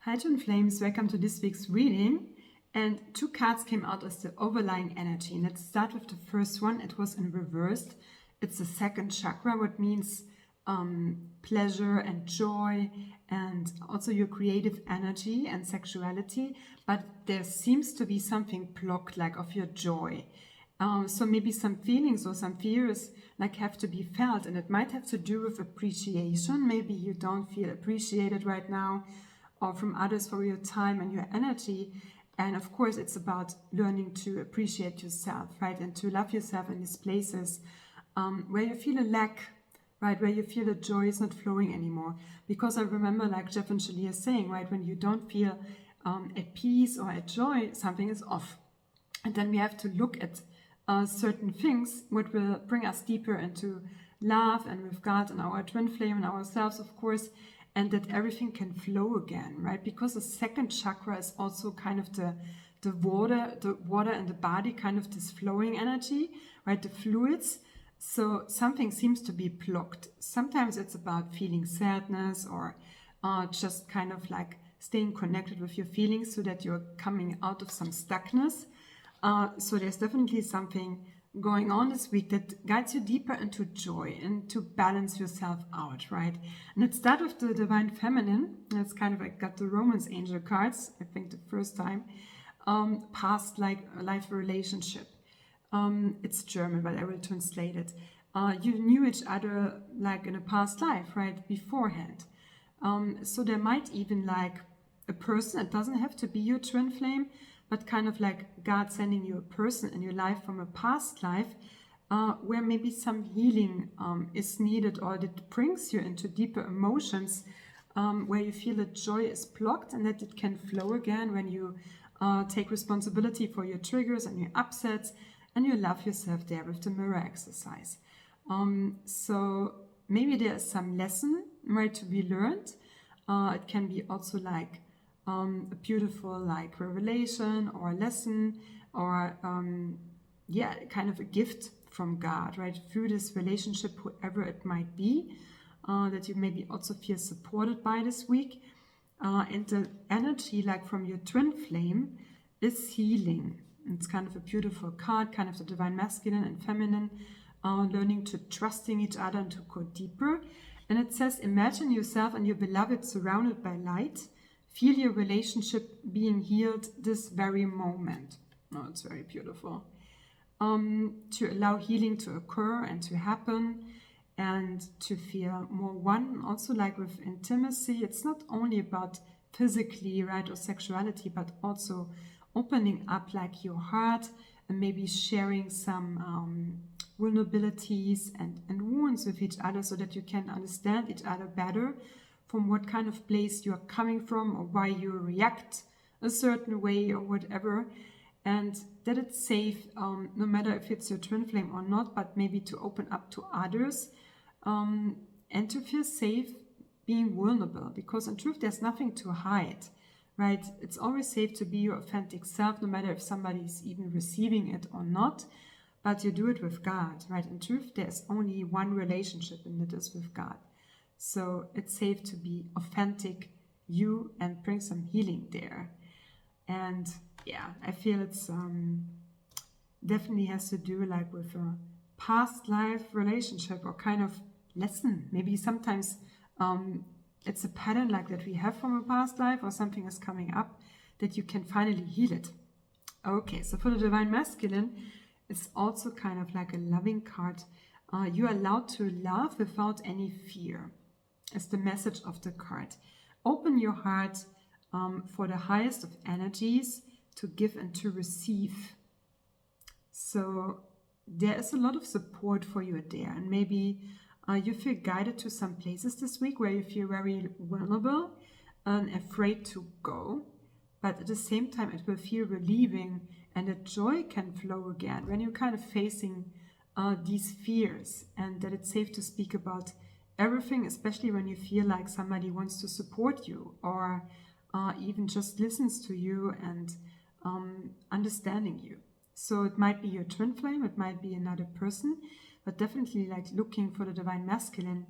Hi Twin Flames, welcome to this week's reading. And two cards came out as the overlying energy. Let's start with the first one. It was in reversed. It's the second chakra, what means pleasure and joy and also your creative energy and sexuality. But there seems to be something blocked, like of your joy. So maybe some feelings or some fears like have to be felt, and it might have to do with appreciation. Maybe you don't feel appreciated right now, or from others for your time and your energy. And of course, it's about learning to appreciate yourself, right? And to love yourself in these places where you feel a lack, right? Where you feel the joy is not flowing anymore. Because I remember, like Jeff and Shaleia saying, right? When you don't feel at peace or at joy, something is off. And then we have to look at certain things, what will bring us deeper into love and with God and our twin flame and ourselves, of course, and that everything can flow again, right? Because the second chakra is also kind of the water in the body, kind of this flowing energy, right? The fluids. So something seems to be blocked. Sometimes it's about feeling sadness or just kind of like staying connected with your feelings so that you're coming out of some stuckness. So there's definitely something going on this week that guides you deeper into joy and to balance yourself out, right? And let's start with the Divine Feminine. That's kind of like got the Romance Angel cards, I think the first time. Past life relationship. It's German, but I will translate it. You knew each other like in a past life, right? Beforehand. So there might even like a person, it doesn't have to be your twin flame, but kind of like God sending you a person in your life from a past life where maybe some healing is needed, or that brings you into deeper emotions where you feel that joy is blocked and that it can flow again when you take responsibility for your triggers and your upsets and you love yourself there with the mirror exercise. So maybe there is some lesson, right, to be learned. It can be also like a beautiful like revelation or a lesson or kind of a gift from God, right, through this relationship, whoever it might be, that you maybe also feel supported by this week. And the energy like from your twin flame is healing. It's kind of a beautiful card, kind of the divine masculine and feminine, learning to trusting each other and to go deeper. And it says, imagine yourself and your beloved surrounded by light. Feel your relationship being healed this very moment. Oh, it's very beautiful. To allow healing to occur and to happen and to feel more one. Also like with intimacy, it's not only about physically, right, or sexuality, but also opening up like your heart and maybe sharing some vulnerabilities and wounds with each other so that you can understand each other better, from what kind of place you're coming from or why you react a certain way or whatever, and that it's safe, no matter if it's your twin flame or not, but maybe to open up to others and to feel safe being vulnerable, because in truth there's nothing to hide, right? It's always safe to be your authentic self, no matter if somebody's even receiving it or not, but you do it with God, right? In truth there's only one relationship, and it is with God. So it's safe to be authentic you and bring some healing there. And yeah, I feel it's definitely has to do like with a past life relationship or kind of lesson. Maybe sometimes it's a pattern like that we have from a past life, or something is coming up that you can finally heal it. Okay, so for the divine masculine, it's also kind of like a loving card. You are allowed to love without any fear. Is the message of the card. Open your heart for the highest of energies to give and to receive. So there is a lot of support for you there, and maybe you feel guided to some places this week where you feel very vulnerable and afraid to go, but at the same time it will feel relieving, and that joy can flow again when you're kind of facing these fears, and that it's safe to speak about everything, especially when you feel like somebody wants to support you or even just listens to you and understanding you. So it might be your twin flame, it might be another person, but definitely like looking for the divine masculine.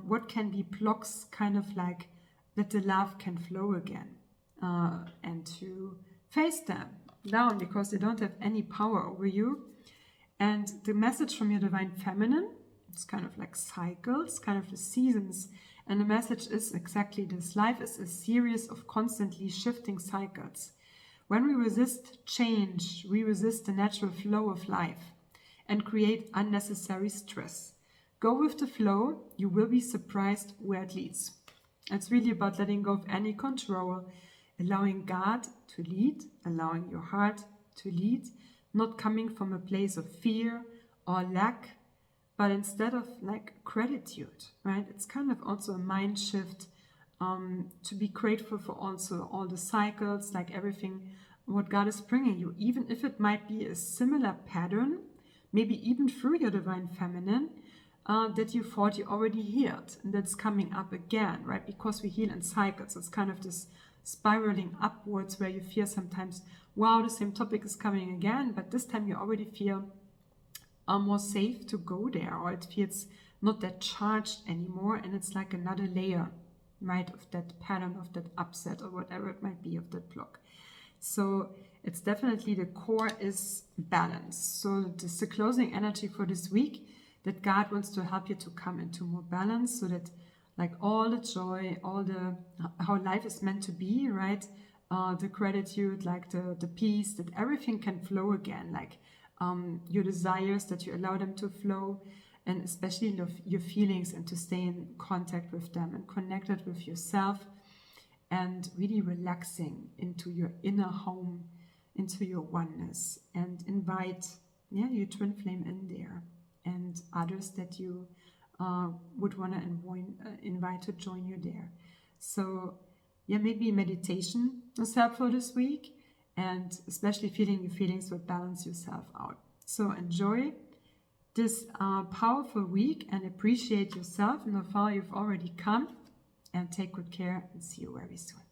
What can be blocks kind of like that the love can flow again, and to face them down because they don't have any power over you. And the message from your divine feminine, it's kind of like cycles, kind of the seasons. And the message is exactly this. Life is a series of constantly shifting cycles. When we resist change, we resist the natural flow of life and create unnecessary stress. Go with the flow, you will be surprised where it leads. It's really about letting go of any control, allowing God to lead, allowing your heart to lead, not coming from a place of fear or lack, but instead of like gratitude, right? It's kind of also a mind shift, to be grateful for also all the cycles, like everything what God is bringing you, even if it might be a similar pattern, maybe even through your divine feminine, that you thought you already healed, and that's coming up again, right? Because we heal in cycles. It's kind of this spiraling upwards where you feel sometimes, wow, the same topic is coming again, but this time you already feel more safe to go there, or it feels not that charged anymore, and it's like another layer, right, of that pattern, of that upset, or whatever it might be, of that block. So it's definitely the core is balance. So this is the closing energy for this week, that God wants to help you to come into more balance, so that like all the joy, all the how life is meant to be, right? The gratitude, like the peace, that everything can flow again, like your desires, that you allow them to flow, and especially your feelings, and to stay in contact with them and connected with yourself, and really relaxing into your inner home, into your oneness, and invite your twin flame in there, and others that you would want to invite to join you there. So maybe meditation is helpful this week, and especially feeling your feelings will balance yourself out. So enjoy this powerful week, and appreciate yourself and how far you've already come, and take good care, and see you very soon.